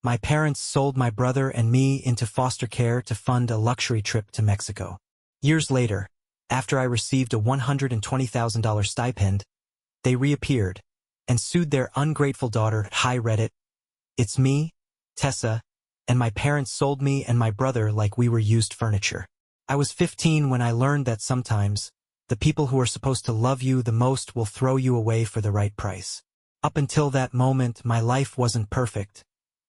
My parents sold my brother and me into foster care to fund a luxury trip to Mexico. Years later, after I received a $120,000 stipend, they reappeared and sued their ungrateful daughter. Hi Reddit. It's me, Tessa, and my parents sold me and my brother like we were used furniture. I was 15 when I learned that sometimes, the people who are supposed to love you the most will throw you away for the right price. Up until that moment, my life wasn't perfect,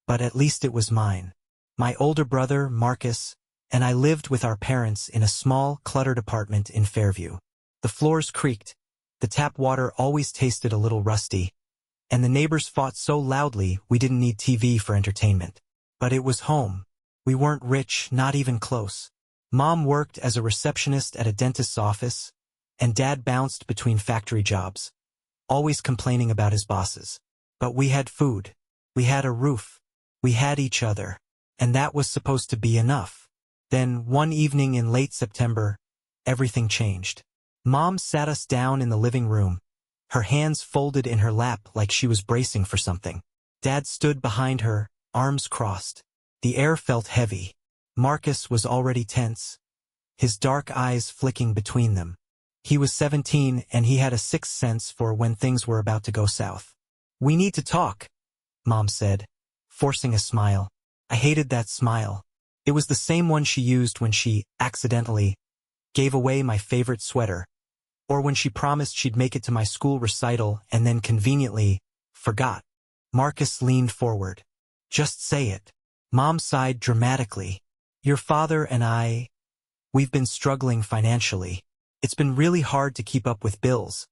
but at least it was mine. My older brother, Marcus, and I lived with our parents in a small, cluttered apartment in Fairview. The floors creaked, the tap water always tasted a little rusty, and the neighbors fought so loudly we didn't need TV for entertainment. But it was home. We weren't rich, not even close. Mom worked as a receptionist at a dentist's office, and Dad bounced between factory jobs, always complaining about his bosses. But we had food. We had a roof. We had each other. And that was supposed to be enough. Then, one evening in late September, everything changed. Mom sat us down in the living room, her hands folded in her lap like she was bracing for something. Dad stood behind her, arms crossed. The air felt heavy. Marcus was already tense, his dark eyes flicking between them. He was 17 and he had a sixth sense for when things were about to go south. "We need to talk," Mom said, forcing a smile. I hated that smile. It was the same one she used when she, accidentally, gave away my favorite sweater, or when she promised she'd make it to my school recital and then conveniently forgot. Marcus leaned forward. "Just say it." Mom sighed dramatically. "Your father and we've been struggling financially. It's been really hard to keep up with bills,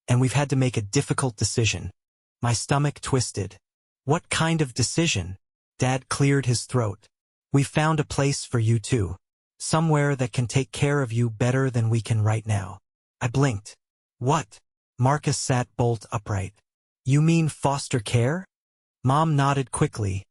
and we've had to make a difficult decision." My stomach twisted. "What kind of decision?" Dad cleared his throat. "We found a place for you too. Somewhere that can take care of you better than we can right now." I blinked. "What?" Marcus sat bolt upright. "You mean foster care?" Mom nodded quickly,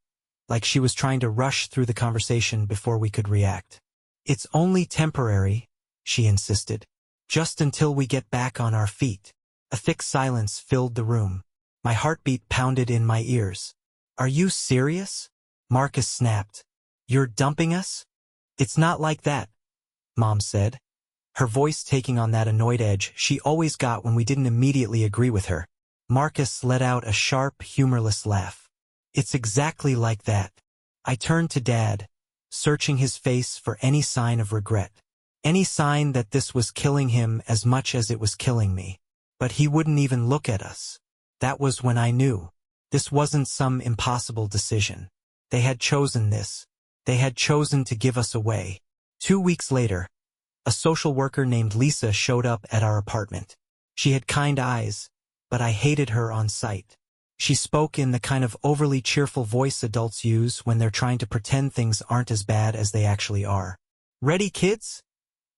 like she was trying to rush through the conversation before we could react. "It's only temporary," she insisted. "Just until we get back on our feet." A thick silence filled the room. My heartbeat pounded in my ears. "Are you serious?" Marcus snapped. "You're dumping us?" "It's not like that," Mom said, her voice taking on that annoyed edge she always got when we didn't immediately agree with her. Marcus let out a sharp, humorless laugh. "It's exactly like that." I turned to Dad, searching his face for any sign of regret. Any sign that this was killing him as much as it was killing me. But he wouldn't even look at us. That was when I knew. This wasn't some impossible decision. They had chosen this. They had chosen to give us away. 2 weeks later, a social worker named Lisa showed up at our apartment. She had kind eyes, but I hated her on sight. She spoke in the kind of overly cheerful voice adults use when they're trying to pretend things aren't as bad as they actually are. "Ready, kids?"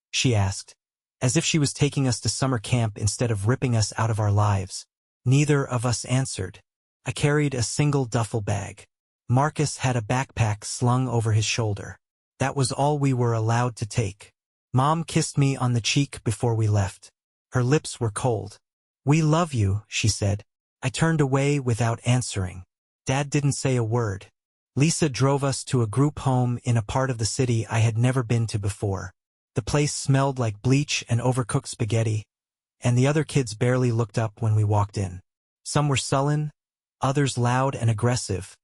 she asked, as if she was taking us to summer camp instead of ripping us out of our lives. Neither of us answered. I carried a single duffel bag. Marcus had a backpack slung over his shoulder. That was all we were allowed to take. Mom kissed me on the cheek before we left. Her lips were cold. "We love you," she said. I turned away without answering. Dad didn't say a word. Lisa drove us to a group home in a part of the city I had never been to before. The place smelled like bleach and overcooked spaghetti, and the other kids barely looked up when we walked in. Some were sullen, others loud and aggressive,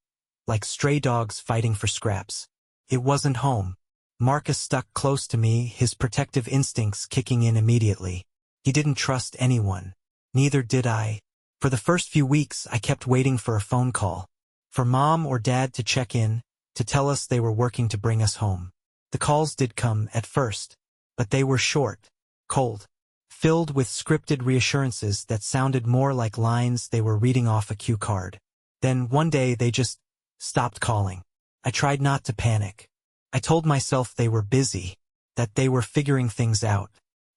like stray dogs fighting for scraps. It wasn't home. Marcus stuck close to me, his protective instincts kicking in immediately. He didn't trust anyone. Neither did I. For the first few weeks, I kept waiting for a phone call, for Mom or Dad to check in, to tell us they were working to bring us home. The calls did come at first, but they were short, cold, filled with scripted reassurances that sounded more like lines they were reading off a cue card. Then one day they just stopped calling. I tried not to panic. I told myself they were busy, that they were figuring things out.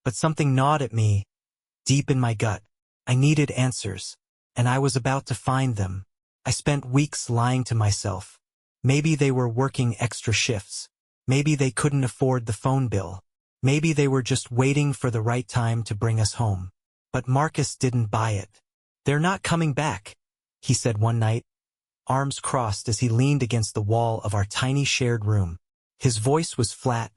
But something gnawed at me, deep in my gut. I needed answers, and I was about to find them. I spent weeks lying to myself. Maybe they were working extra shifts. Maybe they couldn't afford the phone bill. Maybe they were just waiting for the right time to bring us home. But Marcus didn't buy it. "They're not coming back," he said one night, arms crossed as he leaned against the wall of our tiny shared room. His voice was flat,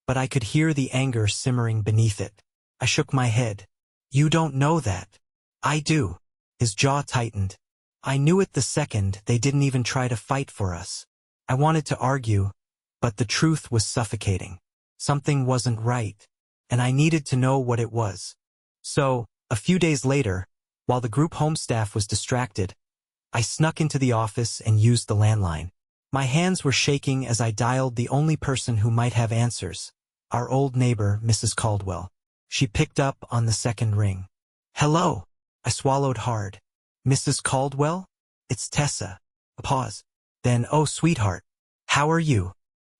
but I could hear the anger simmering beneath it. I shook my head. You don't know that. I do. His jaw tightened. I knew it the second they didn't even try to fight for us. I wanted to argue, but the truth was suffocating. Something wasn't right, and I needed to know what it was. So, a few days later, while the group home staff was distracted, I snuck into the office and used the landline. My hands were shaking as I dialed the only person who might have answers, our old neighbor, Mrs. Caldwell. She picked up on the second ring. Hello. I swallowed hard. Mrs. Caldwell? It's Tessa. A pause. Then, oh sweetheart. How are you?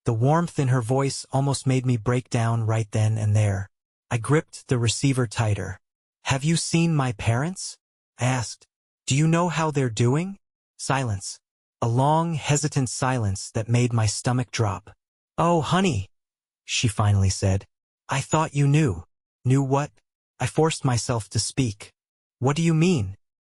The warmth in her voice almost made me break down right then and there. I gripped the receiver tighter. Have you seen my parents? I asked. Do you know how they're doing? Silence. A long, hesitant silence that made my stomach drop. Oh, honey, she finally said. I thought you knew. Knew what? I forced myself to speak. What do you mean?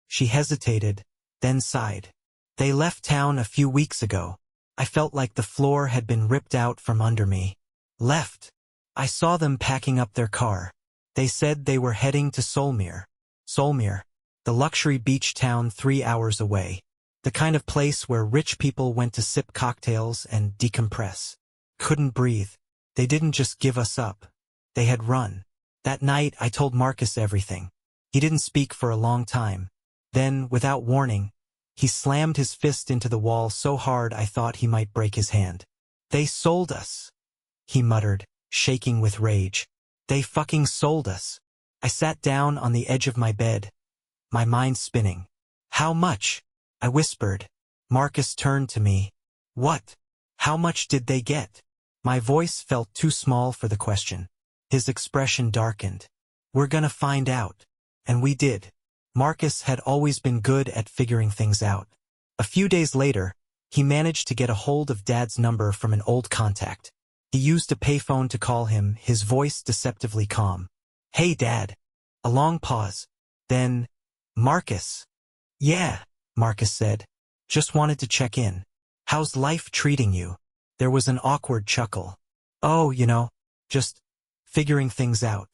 She hesitated, then sighed. They left town a few weeks ago. I felt like the floor had been ripped out from under me. Left. I saw them packing up their car. They said they were heading to Solmere. Solmere, the luxury beach town 3 hours away. The kind of place where rich people went to sip cocktails and decompress. Couldn't breathe. They didn't just give us up. They had run. That night I told Marcus everything. He didn't speak for a long time. Then, without warning, he slammed his fist into the wall so hard I thought he might break his hand. They sold us, he muttered, shaking with rage. They fucking sold us. I sat down on the edge of my bed, my mind spinning. How much? I whispered. Marcus turned to me. What? How much did they get? My voice felt too small for the question. His expression darkened. We're gonna find out. And we did. Marcus had always been good at figuring things out. A few days later, he managed to get a hold of Dad's number from an old contact. He used a payphone to call him, his voice deceptively calm. Hey, Dad. A long pause. Then, Marcus. Yeah, Marcus said. Just wanted to check in. How's life treating you? There was an awkward chuckle. Oh, just figuring things out.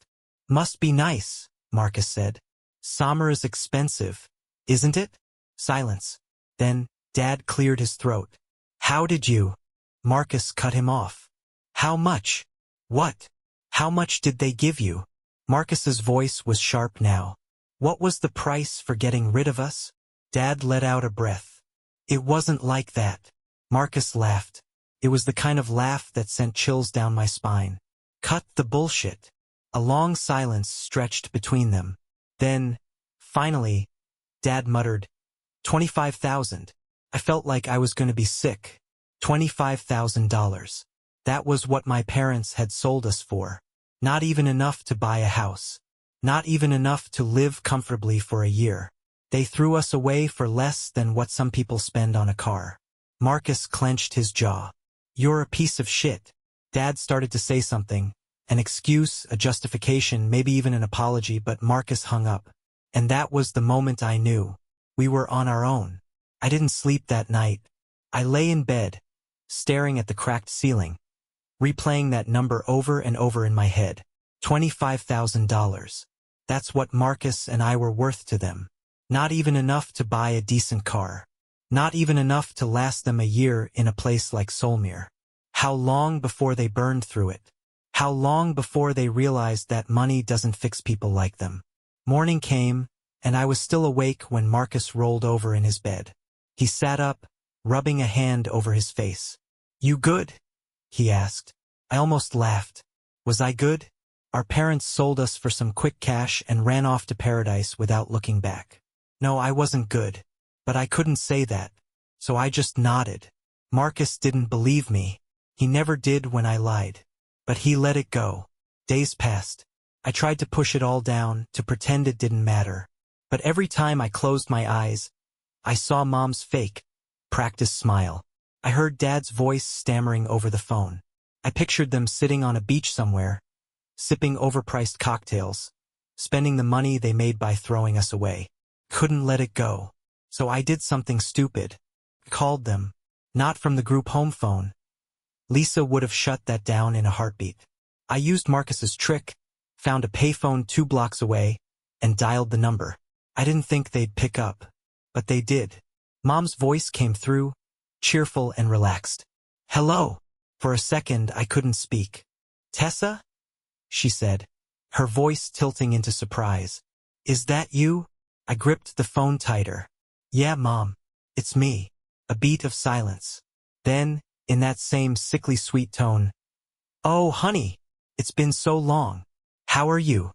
Must be nice, Marcus said. Summer is expensive, isn't it? Silence. Then, Dad cleared his throat. How did you? Marcus cut him off. How much? What? How much did they give you? Marcus's voice was sharp now. What was the price for getting rid of us? Dad let out a breath. It wasn't like that. Marcus laughed. It was the kind of laugh that sent chills down my spine. Cut the bullshit. A long silence stretched between them. Then, finally, Dad muttered, 25,000. I felt like I was going to be sick. $25,000. That was what my parents had sold us for. Not even enough to buy a house. Not even enough to live comfortably for a year. They threw us away for less than what some people spend on a car. Marcus clenched his jaw. You're a piece of shit. Dad started to say something. An excuse, a justification, maybe even an apology, but Marcus hung up. And that was the moment I knew. We were on our own. I didn't sleep that night. I lay in bed, staring at the cracked ceiling, replaying that number over and over in my head. $25,000. That's what Marcus and I were worth to them. Not even enough to buy a decent car. Not even enough to last them a year in a place like Solmere. How long before they burned through it? How long before they realized that money doesn't fix people like them? Morning came, and I was still awake when Marcus rolled over in his bed. He sat up, rubbing a hand over his face. You good? He asked. I almost laughed. Was I good? Our parents sold us for some quick cash and ran off to paradise without looking back. No, I wasn't good. But I couldn't say that. So I just nodded. Marcus didn't believe me. He never did when I lied. But he let it go. Days passed. I tried to push it all down, to pretend it didn't matter. But every time I closed my eyes, I saw Mom's fake, practiced smile. I heard Dad's voice stammering over the phone. I pictured them sitting on a beach somewhere, sipping overpriced cocktails, spending the money they made by throwing us away. Couldn't let it go. So I did something stupid. Called them. Not from the group home phone. Lisa would have shut that down in a heartbeat. I used Marcus's trick, found a payphone 2 blocks away, and dialed the number. I didn't think they'd pick up, but they did. Mom's voice came through, cheerful and relaxed. Hello. For a second I couldn't speak. Tessa? She said, her voice tilting into surprise. Is that you? I gripped the phone tighter. Yeah, Mom. It's me. A beat of silence. Then, in that same sickly sweet tone, oh, honey, it's been so long. How are you?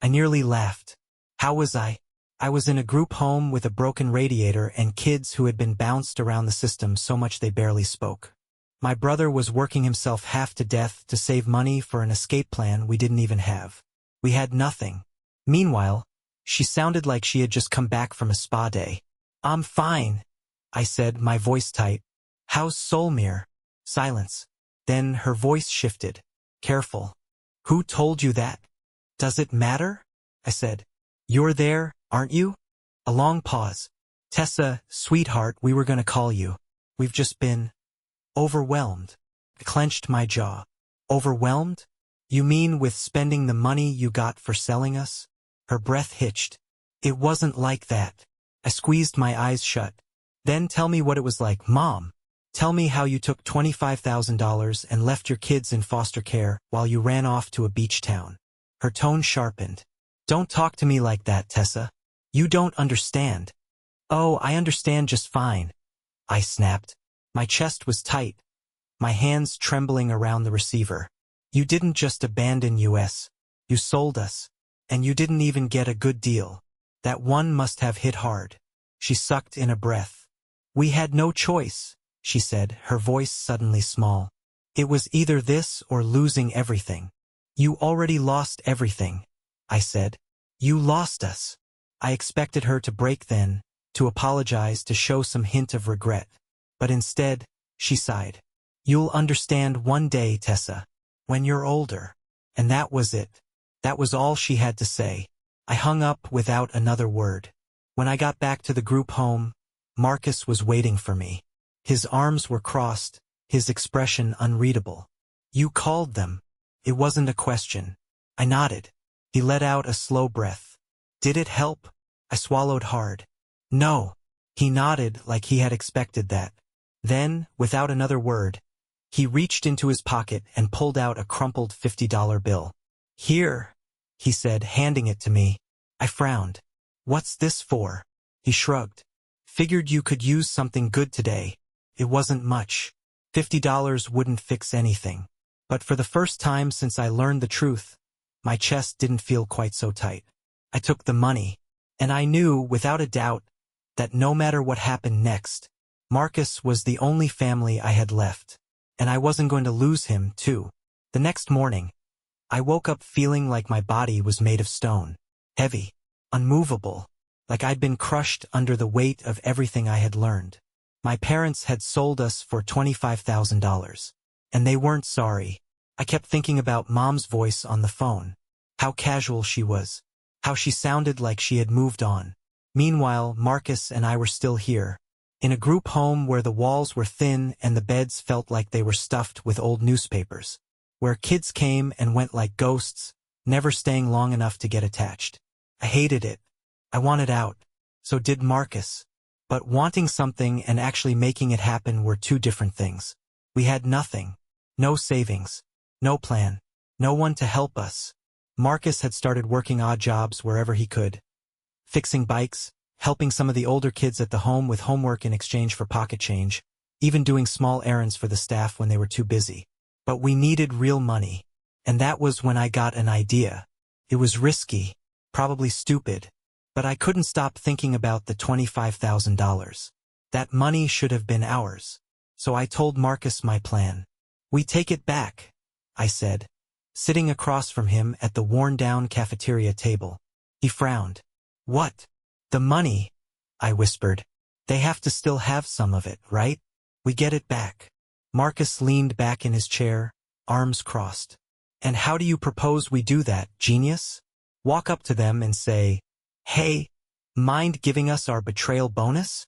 I nearly laughed. How was I? I was in a group home with a broken radiator and kids who had been bounced around the system so much they barely spoke. My brother was working himself half to death to save money for an escape plan we didn't even have. We had nothing. Meanwhile, she sounded like she had just come back from a spa day. I'm fine, I said, my voice tight. How's Solmir? Silence. Then her voice shifted. Careful. Who told you that? Does it matter? I said. You're there, aren't you? A long pause. Tessa, sweetheart, we were gonna call you. We've just been overwhelmed. I clenched my jaw. Overwhelmed? You mean with spending the money you got for selling us? Her breath hitched. It wasn't like that. I squeezed my eyes shut. Then tell me what it was like, Mom. Tell me how you took $25,000 and left your kids in foster care while you ran off to a beach town. Her tone sharpened. Don't talk to me like that, Tessa. You don't understand. Oh, I understand just fine. I snapped. My chest was tight, my hands trembling around the receiver. You didn't just abandon us. You sold us. And you didn't even get a good deal. That one must have hit hard. She sucked in a breath. We had no choice, she said, her voice suddenly small. It was either this or losing everything. You already lost everything, I said. You lost us. I expected her to break then, to apologize, to show some hint of regret. But instead, she sighed. You'll understand one day, Tessa. When you're older. And that was it. That was all she had to say. I hung up without another word. When I got back to the group home, Marcus was waiting for me. His arms were crossed, his expression unreadable. You called them. It wasn't a question. I nodded. He let out a slow breath. Did it help? I swallowed hard. No. He nodded like he had expected that. Then, without another word, he reached into his pocket and pulled out a crumpled $50 bill. Here, he said, handing it to me. I frowned. What's this for? He shrugged. Figured you could use something good today. It wasn't much. $50 wouldn't fix anything. But for the first time since I learned the truth, my chest didn't feel quite so tight. I took the money, and I knew, without a doubt, that no matter what happened next, Marcus was the only family I had left, and I wasn't going to lose him, too. The next morning, I woke up feeling like my body was made of stone, heavy, unmovable, like I'd been crushed under the weight of everything I had learned. My parents had sold us for $25,000, and they weren't sorry. I kept thinking about Mom's voice on the phone, how casual she was, how she sounded like she had moved on. Meanwhile, Marcus and I were still here, in a group home where the walls were thin and the beds felt like they were stuffed with old newspapers, where kids came and went like ghosts, never staying long enough to get attached. I hated it. I wanted out. So did Marcus. But wanting something and actually making it happen were two different things. We had nothing. No savings. No plan. No one to help us. Marcus had started working odd jobs wherever he could. Fixing bikes, helping some of the older kids at the home with homework in exchange for pocket change, even doing small errands for the staff when they were too busy. But we needed real money. And that was when I got an idea. It was risky, probably stupid, but I couldn't stop thinking about the $25,000. That money should have been ours. So I told Marcus my plan. We take it back, I said, sitting across from him at the worn-down cafeteria table. He frowned. What? The money, I whispered. They have to still have some of it, right? We get it back. Marcus leaned back in his chair, arms crossed. And how do you propose we do that, genius? Walk up to them and say, hey, mind giving us our betrayal bonus?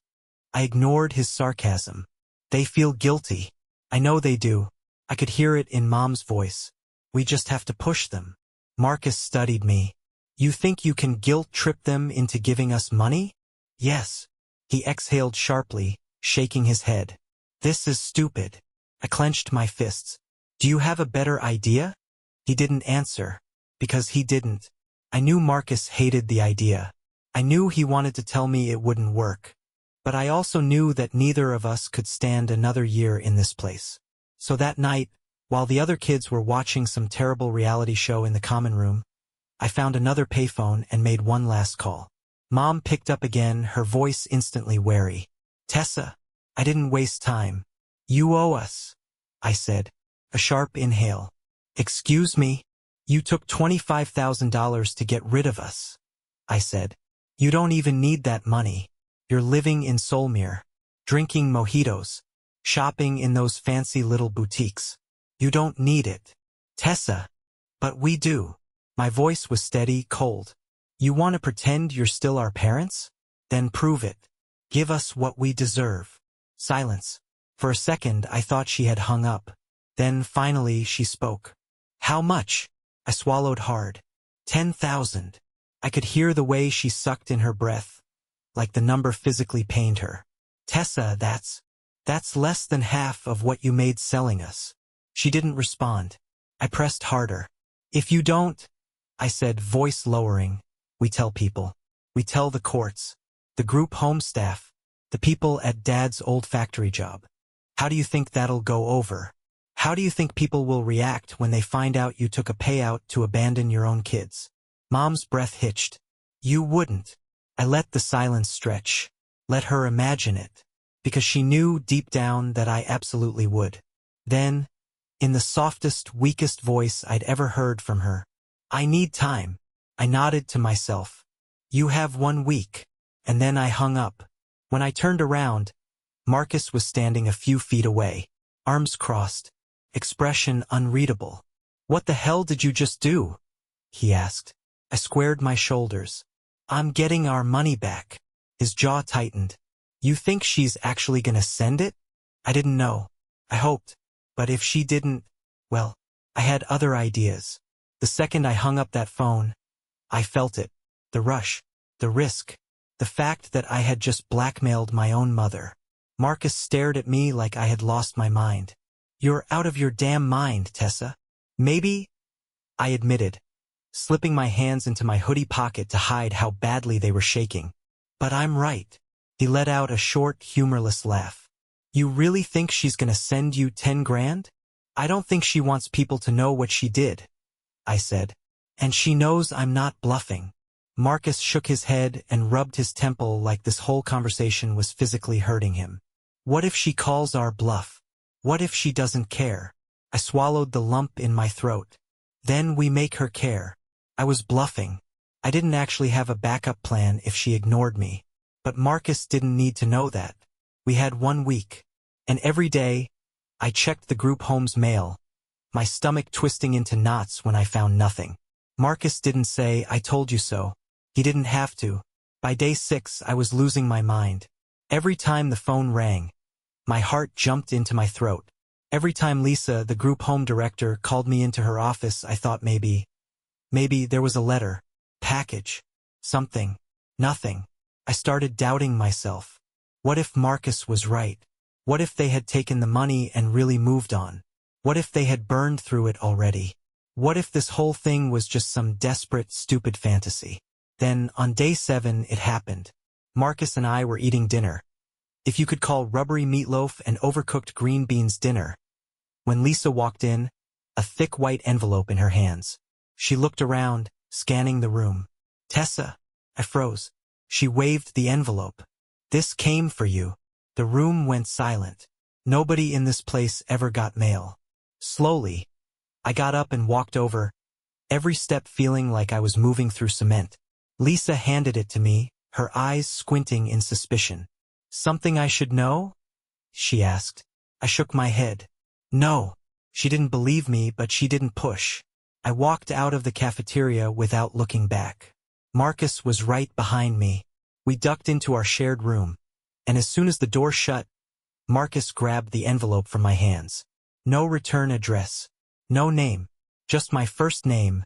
I ignored his sarcasm. They feel guilty. I know they do. I could hear it in Mom's voice. We just have to push them. Marcus studied me. You think you can guilt trip them into giving us money? Yes. He exhaled sharply, shaking his head. This is stupid. I clenched my fists. Do you have a better idea? He didn't answer. Because he didn't. I knew Marcus hated the idea. I knew he wanted to tell me it wouldn't work. But I also knew that neither of us could stand another year in this place. So that night, while the other kids were watching some terrible reality show in the common room, I found another payphone and made one last call. Mom picked up again, her voice instantly wary. Tessa, I didn't waste time. You owe us, I said. A sharp inhale. Excuse me? You took $25,000 to get rid of us, I said. You don't even need that money. You're living in Solmere, drinking mojitos, shopping in those fancy little boutiques. You don't need it. Tessa. But we do. My voice was steady, cold. You want to pretend you're still our parents? Then prove it. Give us what we deserve. Silence. For a second, I thought she had hung up. Then, finally, she spoke. How much? I swallowed hard. 10,000. I could hear the way she sucked in her breath, like the number physically pained her. Tessa, that's less than half of what you made selling us. She didn't respond. I pressed harder. If you don't, I said, voice lowering, we tell people. We tell the courts, the group home staff, the people at Dad's old factory job. How do you think that'll go over? How do you think people will react when they find out you took a payout to abandon your own kids? Mom's breath hitched. You wouldn't. I let the silence stretch. Let her imagine it. Because she knew deep down that I absolutely would. Then, in the softest, weakest voice I'd ever heard from her, I need time. I nodded to myself. You have 1 week. And then I hung up. When I turned around, Marcus was standing a few feet away, arms crossed, expression unreadable. What the hell did you just do? He asked. I squared my shoulders. I'm getting our money back. His jaw tightened. You think she's actually gonna send it? I didn't know. I hoped. But if she didn't, well, I had other ideas. The second I hung up that phone, I felt it. The rush. The risk. The fact that I had just blackmailed my own mother. Marcus stared at me like I had lost my mind. You're out of your damn mind, Tessa. Maybe, I admitted, slipping my hands into my hoodie pocket to hide how badly they were shaking. But I'm right. He let out a short, humorless laugh. You really think she's gonna send you 10 grand? I don't think she wants people to know what she did, I said. And she knows I'm not bluffing. Marcus shook his head and rubbed his temple like this whole conversation was physically hurting him. What if she calls our bluff? What if she doesn't care? I swallowed the lump in my throat. Then we make her care. I was bluffing. I didn't actually have a backup plan if she ignored me. But Marcus didn't need to know that. We had 1 week. And every day, I checked the group home's mail, my stomach twisting into knots when I found nothing. Marcus didn't say, I told you so. He didn't have to. By day 6, I was losing my mind. Every time the phone rang, my heart jumped into my throat. Every time Lisa, the group home director, called me into her office, I thought maybe there was a letter, package, something, nothing. I started doubting myself. What if Marcus was right? What if they had taken the money and really moved on? What if they had burned through it already? What if this whole thing was just some desperate, stupid fantasy? Then, on day 7, it happened. Marcus and I were eating dinner. If you could call rubbery meatloaf and overcooked green beans dinner. When Lisa walked in, a thick white envelope in her hands. She looked around, scanning the room. Tessa, I froze. She waved the envelope. This came for you. The room went silent. Nobody in this place ever got mail. Slowly, I got up and walked over, every step feeling like I was moving through cement. Lisa handed it to me, her eyes squinting in suspicion. Something I should know? She asked. I shook my head. No. She didn't believe me, but she didn't push. I walked out of the cafeteria without looking back. Marcus was right behind me. We ducked into our shared room. and as soon as the door shut, Marcus grabbed the envelope from my hands. No return address. No name. Just my first name,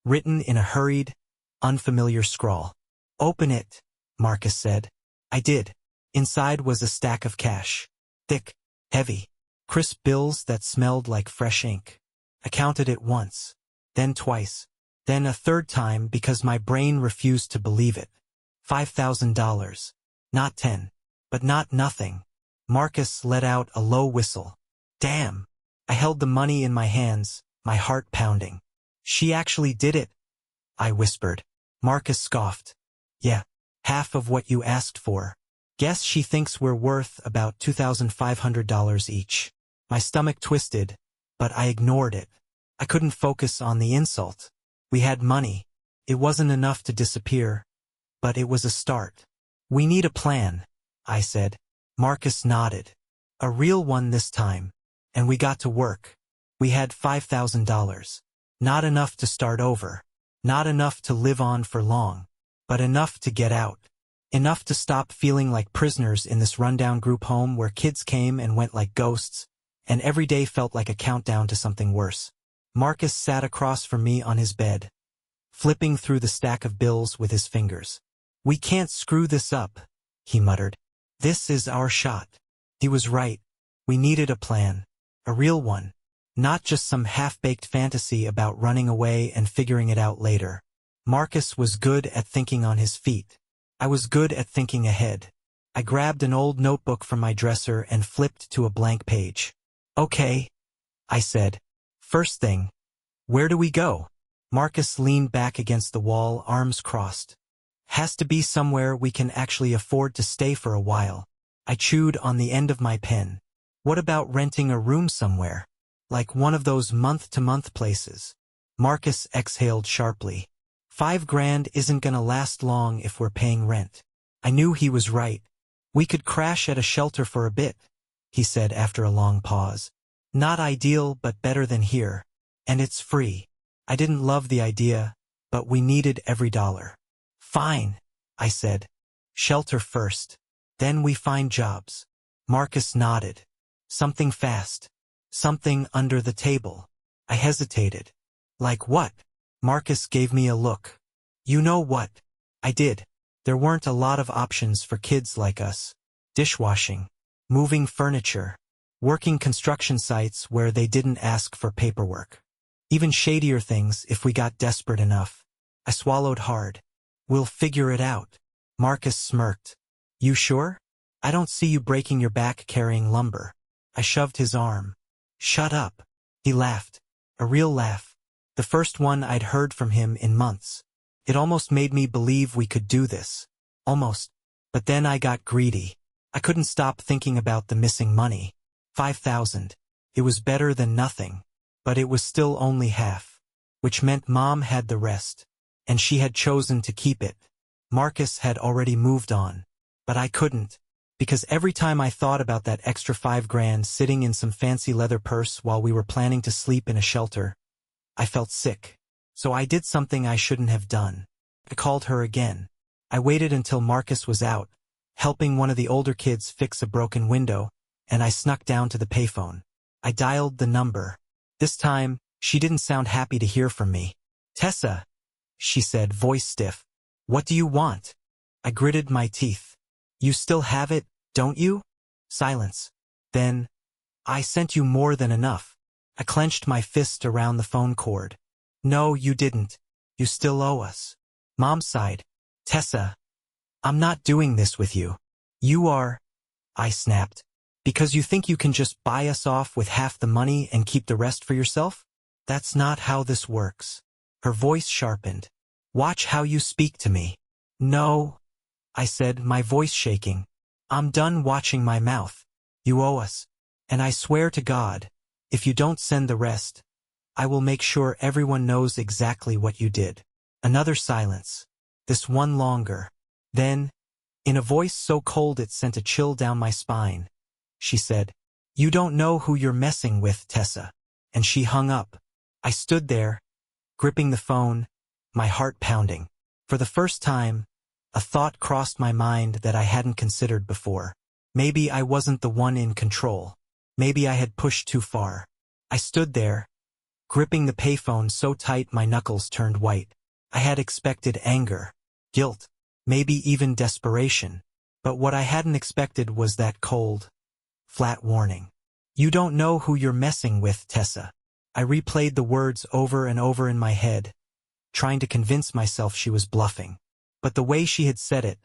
written in a hurried, unfamiliar scrawl. "Open it," Marcus said. I did. Inside was a stack of cash. Thick, heavy, crisp bills that smelled like fresh ink. I counted it once, then twice, then a third time because my brain refused to believe it. $5,000. Not 10. But not nothing. Marcus let out a low whistle. Damn. I held the money in my hands, my heart pounding. "She actually did it," I whispered. Marcus scoffed. "Yeah, half of what you asked for. Guess she thinks we're worth about $2,500 each." My stomach twisted, but I ignored it. I couldn't focus on the insult. We had money. It wasn't enough to disappear, but it was a start. "We need a plan," I said. Marcus nodded. "A real one this time." And we got to work. We had $5,000. Not enough to start over. Not enough to live on for long. But enough to get out. Enough to stop feeling like prisoners in this rundown group home where kids came and went like ghosts, and every day felt like a countdown to something worse. Marcus sat across from me on his bed, flipping through the stack of bills with his fingers. "We can't screw this up," he muttered. "This is our shot." He was right. We needed a plan. A real one. Not just some half-baked fantasy about running away and figuring it out later. Marcus was good at thinking on his feet. I was good at thinking ahead. I grabbed an old notebook from my dresser and flipped to a blank page. "Okay," I said. "First thing, where do we go?" Marcus leaned back against the wall, arms crossed. "Has to be somewhere we can actually afford to stay for a while." I chewed on the end of my pen. "What about renting a room somewhere? Like one of those month-to-month places?" Marcus exhaled sharply. $5,000 isn't gonna last long if we're paying rent." I knew he was right. "We could crash at a shelter for a bit," he said after a long pause. "Not ideal, but better than here. And it's free." I didn't love the idea, but we needed every dollar. "Fine," I said. "Shelter first. Then we find jobs." Marcus nodded. "Something fast. Something under the table." I hesitated. "Like what?" Marcus gave me a look. "You know what?" I did. There weren't a lot of options for kids like us. Dishwashing, moving furniture, working construction sites where they didn't ask for paperwork. Even shadier things if we got desperate enough. I swallowed hard. "We'll figure it out." Marcus smirked. "You sure? I don't see you breaking your back carrying lumber." I shoved his arm. "Shut up." He laughed. A real laugh. The first one I'd heard from him in months. It almost made me believe we could do this. Almost. But then I got greedy. I couldn't stop thinking about the missing money. 5,000. It was better than nothing. But it was still only half. Which meant Mom had the rest. And she had chosen to keep it. Marcus had already moved on. But I couldn't. Because every time I thought about that extra $5,000 sitting in some fancy leather purse while we were planning to sleep in a shelter, I felt sick. So I did something I shouldn't have done. I called her again. I waited until Marcus was out, helping one of the older kids fix a broken window, and I snuck down to the payphone. I dialed the number. This time, she didn't sound happy to hear from me. "Tessa," she said, voice stiff. "What do you want?" I gritted my teeth. "You still have it, don't you?" Silence. Then, "I sent you more than enough." I clenched my fist around the phone cord. "No, you didn't. You still owe us." Mom sighed. "Tessa, I'm not doing this with you." "You are," I snapped. "Because you think you can just buy us off with half the money and keep the rest for yourself? That's not how this works." Her voice sharpened. "Watch how you speak to me." "No," I said, my voice shaking. "I'm done watching my mouth. You owe us. And I swear to God, if you don't send the rest, I will make sure everyone knows exactly what you did." Another silence. This one longer. Then, in a voice so cold it sent a chill down my spine, she said, "You don't know who you're messing with, Tessa." And she hung up. I stood there, gripping the phone, my heart pounding. For the first time, a thought crossed my mind that I hadn't considered before. Maybe I wasn't the one in control. Maybe I had pushed too far. I stood there, gripping the payphone so tight my knuckles turned white. I had expected anger, guilt, maybe even desperation. But what I hadn't expected was that cold, flat warning. You don't know who you're messing with, Tessa. I replayed the words over and over in my head, trying to convince myself she was bluffing. But the way she had said it,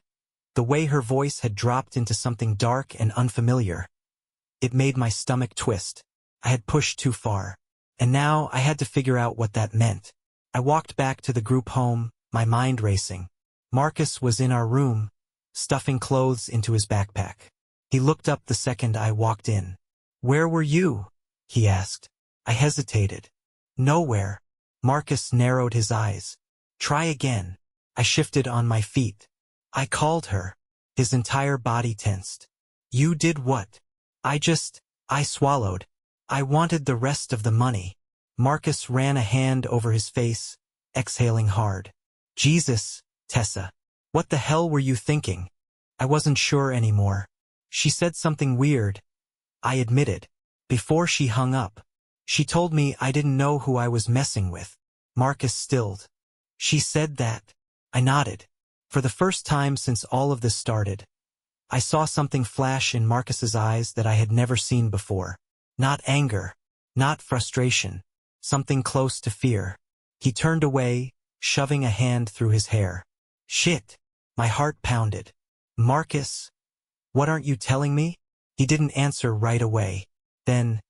the way her voice had dropped into something dark and unfamiliar, it made my stomach twist. I had pushed too far, and now I had to figure out what that meant. I walked back to the group home, my mind racing. Marcus was in our room, stuffing clothes into his backpack. He looked up the second I walked in. "Where were you?" he asked. I hesitated. "Nowhere." Marcus narrowed his eyes. "Try again." I shifted on my feet. "I called her." His entire body tensed. "You did what?" I swallowed. "I wanted the rest of the money." Marcus ran a hand over his face, exhaling hard. "Jesus, Tessa. What the hell were you thinking?" I wasn't sure anymore. She said something weird, I admitted. Before she hung up, she told me I didn't know who I was messing with. Marcus stilled. "She said that." I nodded. For the first time since all of this started, I saw something flash in Marcus's eyes that I had never seen before. Not anger, not frustration, something close to fear. He turned away, shoving a hand through his hair. "Shit." My heart pounded. "Marcus, what aren't you telling me?" He didn't answer right away. Then,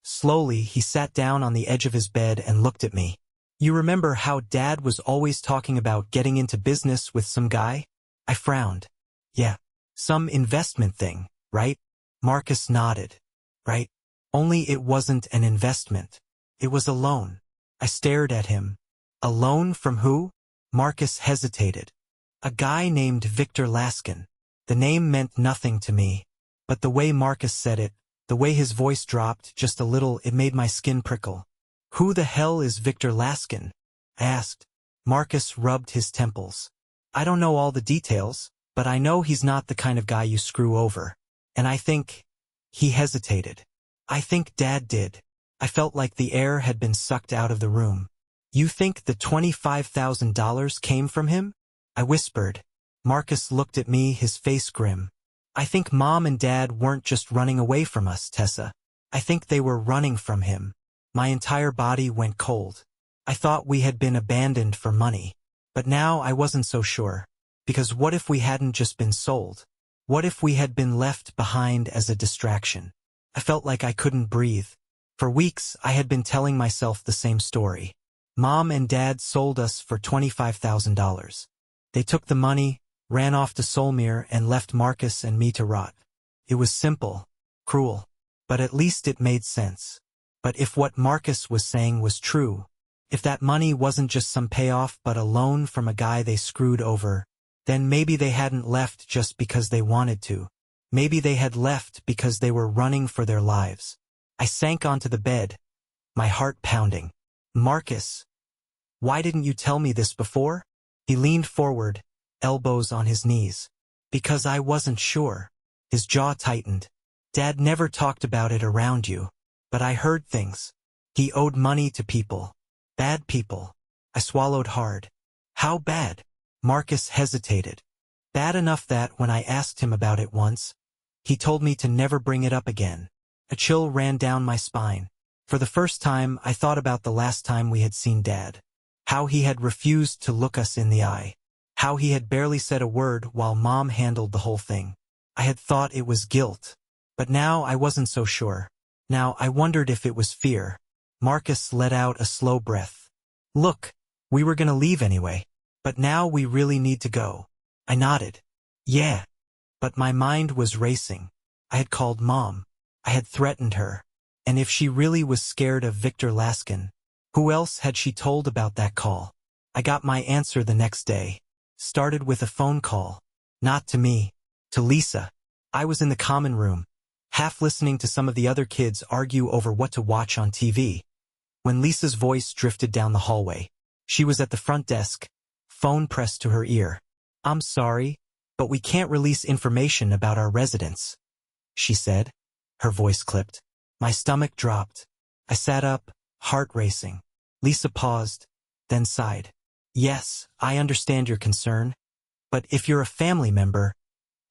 slowly, he sat down on the edge of his bed and looked at me. "You remember how Dad was always talking about getting into business with some guy?" I frowned. "Yeah. Some investment thing, right?" Marcus nodded. "Right. Only it wasn't an investment. It was a loan." I stared at him. "A loan from who?" Marcus hesitated. "A guy named Victor Laskin." The name meant nothing to me, but the way Marcus said it, the way his voice dropped just a little, it made my skin prickle. "Who the hell is Victor Laskin?" I asked. Marcus rubbed his temples. "I don't know all the details, but I know he's not the kind of guy you screw over. And I think..." He hesitated. "I think Dad did." I felt like the air had been sucked out of the room. "You think the $25,000 came from him?" I whispered. Marcus looked at me, his face grim. "I think Mom and Dad weren't just running away from us, Tessa. I think they were running from him." My entire body went cold. I thought we had been abandoned for money. But now I wasn't so sure. Because what if we hadn't just been sold? What if we had been left behind as a distraction? I felt like I couldn't breathe. For weeks, I had been telling myself the same story. Mom and Dad sold us for $25,000. They took the money, ran off to Solmir, and left Marcus and me to rot. It was simple, cruel, but at least it made sense. But if what Marcus was saying was true, if that money wasn't just some payoff but a loan from a guy they screwed over, then maybe they hadn't left just because they wanted to. Maybe they had left because they were running for their lives. I sank onto the bed, my heart pounding. "Marcus, why didn't you tell me this before?" He leaned forward, elbows on his knees. "Because I wasn't sure." His jaw tightened. "Dad never talked about it around you. But I heard things. He owed money to people. Bad people." I swallowed hard. "How bad?" Marcus hesitated. "Bad enough that when I asked him about it once, he told me to never bring it up again." A chill ran down my spine. For the first time, I thought about the last time we had seen Dad. How he had refused to look us in the eye. How he had barely said a word while Mom handled the whole thing. I had thought it was guilt. But now I wasn't so sure. Now I wondered if it was fear. Marcus let out a slow breath. "Look, we were gonna leave anyway. But now we really need to go." I nodded. "Yeah." But my mind was racing. I had called Mom. I had threatened her. And if she really was scared of Victor Laskin, who else had she told about that call? I got my answer the next day. Started with a phone call. Not to me. To Lisa. I was in the common room, half listening to some of the other kids argue over what to watch on TV, when Lisa's voice drifted down the hallway. She was at the front desk, phone pressed to her ear. "I'm sorry, but we can't release information about our residents." she said. Her voice clipped. My stomach dropped. I sat up, heart racing. Lisa paused, then sighed. Yes, I understand your concern. But if you're a family member,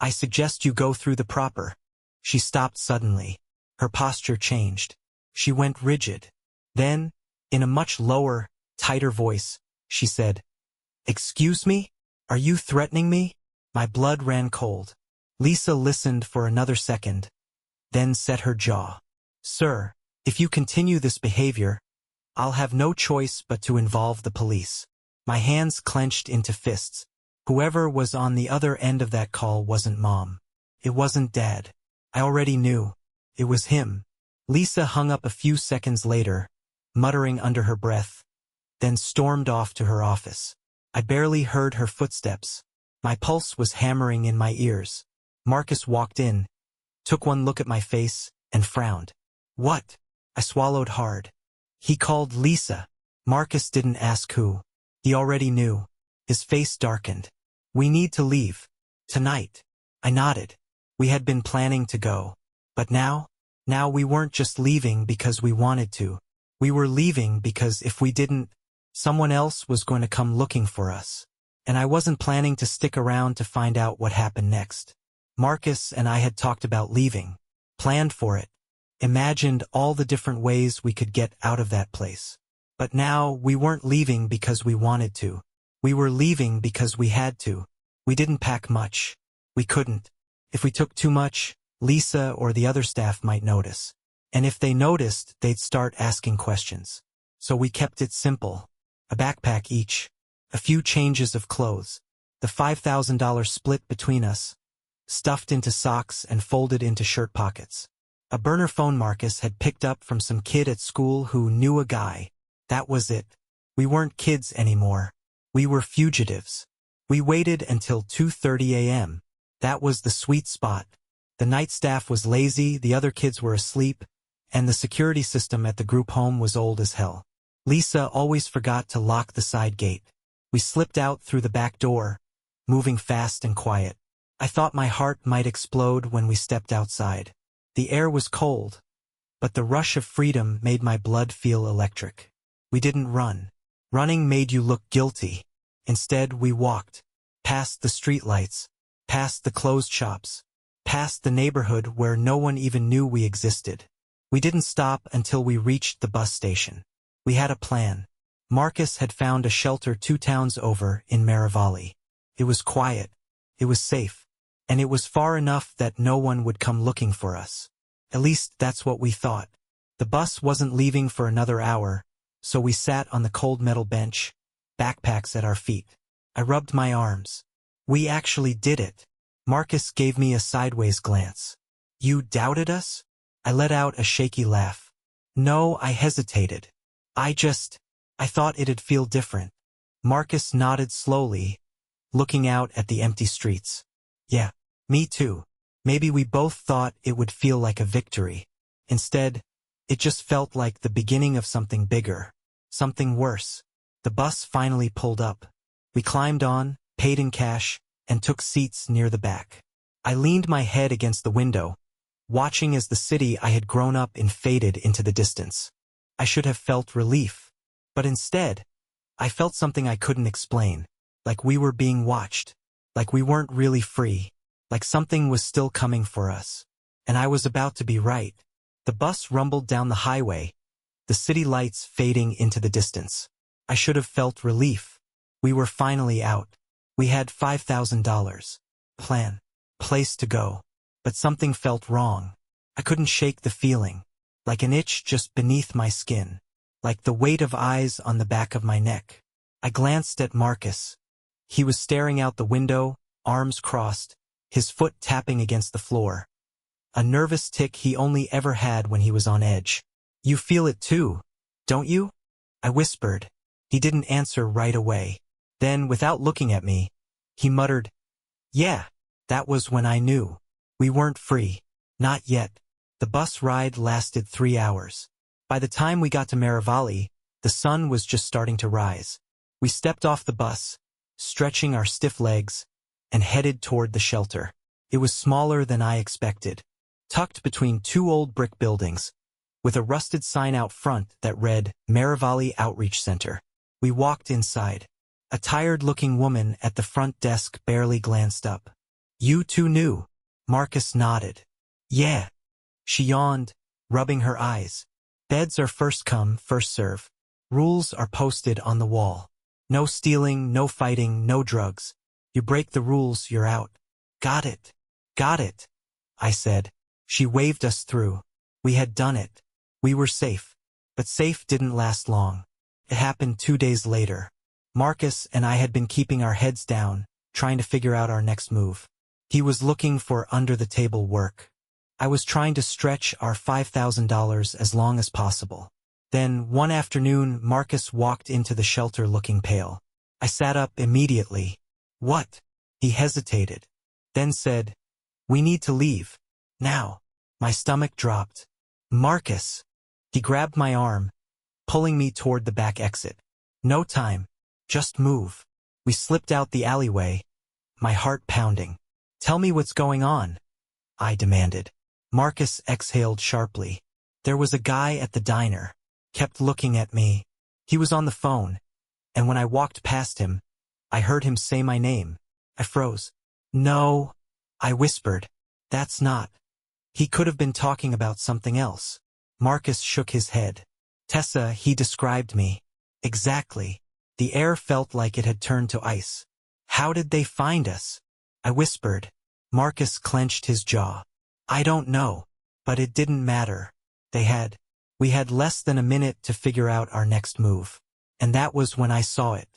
I suggest you go through the proper. She stopped suddenly. Her posture changed. She went rigid. Then, in a much lower, tighter voice, she said, Excuse me? Are you threatening me? My blood ran cold. Lisa listened for another second, then set her jaw. Sir, if you continue this behavior, I'll have no choice but to involve the police. My hands clenched into fists. Whoever was on the other end of that call wasn't Mom. It wasn't Dad. I already knew. It was him. Lisa hung up a few seconds later, muttering under her breath, then stormed off to her office. I barely heard her footsteps. My pulse was hammering in my ears. Marcus walked in, took one look at my face, and frowned. What? I swallowed hard. He called Lisa. Marcus didn't ask who. He already knew. His face darkened. We need to leave. Tonight. I nodded. We had been planning to go. But now we weren't just leaving because we wanted to. We were leaving because if we didn't, someone else was going to come looking for us. And I wasn't planning to stick around to find out what happened next. Marcus and I had talked about leaving, planned for it, imagined all the different ways we could get out of that place. But now we weren't leaving because we wanted to. We were leaving because we had to. We didn't pack much. We couldn't. If we took too much, Lisa or the other staff might notice. And if they noticed, they'd start asking questions. So we kept it simple. A backpack each. A few changes of clothes. The $5,000 split between us. Stuffed into socks and folded into shirt pockets. A burner phone Marcus had picked up from some kid at school who knew a guy. That was it. We weren't kids anymore. We were fugitives. We waited until 2:30 a.m. That was the sweet spot. The night staff was lazy, the other kids were asleep, and the security system at the group home was old as hell. Lisa always forgot to lock the side gate. We slipped out through the back door, moving fast and quiet. I thought my heart might explode when we stepped outside. The air was cold, but the rush of freedom made my blood feel electric. We didn't run. Running made you look guilty. Instead, we walked, past the streetlights, past the closed shops, past the neighborhood where no one even knew we existed. We didn't stop until we reached the bus station. We had a plan. Marcus had found a shelter 2 towns over in Marivalli. It was quiet, it was safe, and it was far enough that no one would come looking for us. At least that's what we thought. The bus wasn't leaving for another hour, so we sat on the cold metal bench, backpacks at our feet. I rubbed my arms. We actually did it. Marcus gave me a sideways glance. You doubted us? I let out a shaky laugh. No, I hesitated. I thought it'd feel different. Marcus nodded slowly, looking out at the empty streets. Yeah, me too. Maybe we both thought it would feel like a victory. Instead, it just felt like the beginning of something bigger, something worse. The bus finally pulled up. We climbed on, paid in cash, and took seats near the back. I leaned my head against the window, watching as the city I had grown up in faded into the distance. I should have felt relief, but instead, I felt something I couldn't explain, like we were being watched, like we weren't really free, like something was still coming for us. And I was about to be right. The bus rumbled down the highway, the city lights fading into the distance. I should have felt relief. We were finally out. We had $5,000. Plan. Place to go. But something felt wrong. I couldn't shake the feeling. Like an itch just beneath my skin. Like the weight of eyes on the back of my neck. I glanced at Marcus. He was staring out the window, arms crossed, his foot tapping against the floor. A nervous tic he only ever had when he was on edge. You feel it too, don't you? I whispered. He didn't answer right away. Then, without looking at me, he muttered, Yeah, that was when I knew. We weren't free. Not yet. The bus ride lasted 3 hours. By the time we got to Marivalli, the sun was just starting to rise. We stepped off the bus, stretching our stiff legs, and headed toward the shelter. It was smaller than I expected. tucked between two old brick buildings, with a rusted sign out front that read Maravali Outreach Center. We walked inside. A tired-looking woman at the front desk barely glanced up. "You two new?" Marcus nodded. "Yeah." She yawned, rubbing her eyes. "Beds are first come, first serve. Rules are posted on the wall. No stealing, no fighting, no drugs. You break the rules, you're out." "Got it. Got it," I said. She waved us through. We had done it. We were safe. But safe didn't last long. It happened 2 days later. Marcus and I had been keeping our heads down, trying to figure out our next move. He was looking for under-the-table work. I was trying to stretch our $5,000 as long as possible. Then, one afternoon, Marcus walked into the shelter looking pale. I sat up immediately. "What?" He hesitated, then said, "We need to leave. Now." My stomach dropped. "Marcus!" He grabbed my arm, pulling me toward the back exit. "No time. Just move." We slipped out the alleyway, my heart pounding. "Tell me what's going on," I demanded. Marcus exhaled sharply. "There was a guy at the diner. Kept looking at me. He was on the phone, and when I walked past him, I heard him say my name." I froze. "No," I whispered. "That's not." He could have been talking about something else. Marcus shook his head. "Tessa, he described me. Exactly." The air felt like it had turned to ice. "How did they find us?" I whispered. Marcus clenched his jaw. "I don't know. But it didn't matter. We had less than a minute to figure out our next move. And that was when I saw it.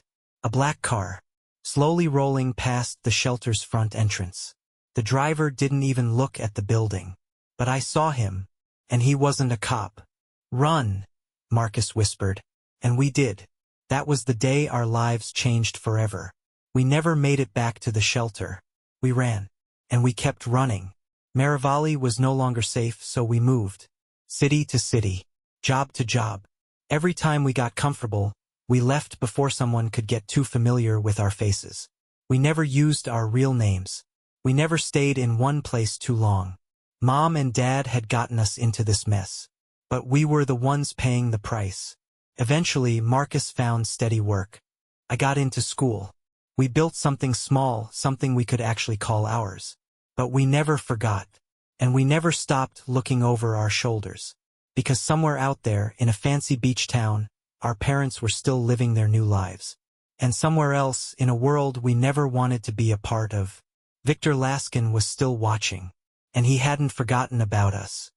A black car, slowly rolling past the shelter's front entrance. The driver didn't even look at the building. But I saw him, and he wasn't a cop. "Run," Marcus whispered. And we did. That was the day our lives changed forever. We never made it back to the shelter. We ran. And we kept running. Maravali was no longer safe, so we moved. City to city. Job to job. Every time we got comfortable, we left before someone could get too familiar with our faces. We never used our real names. We never stayed in one place too long. Mom and Dad had gotten us into this mess. But we were the ones paying the price. Eventually, Marcus found steady work. I got into school. We built something small, something we could actually call ours. But we never forgot. And we never stopped looking over our shoulders. Because somewhere out there, in a fancy beach town, our parents were still living their new lives. And somewhere else, in a world we never wanted to be a part of, Victor Laskin was still watching. And he hadn't forgotten about us.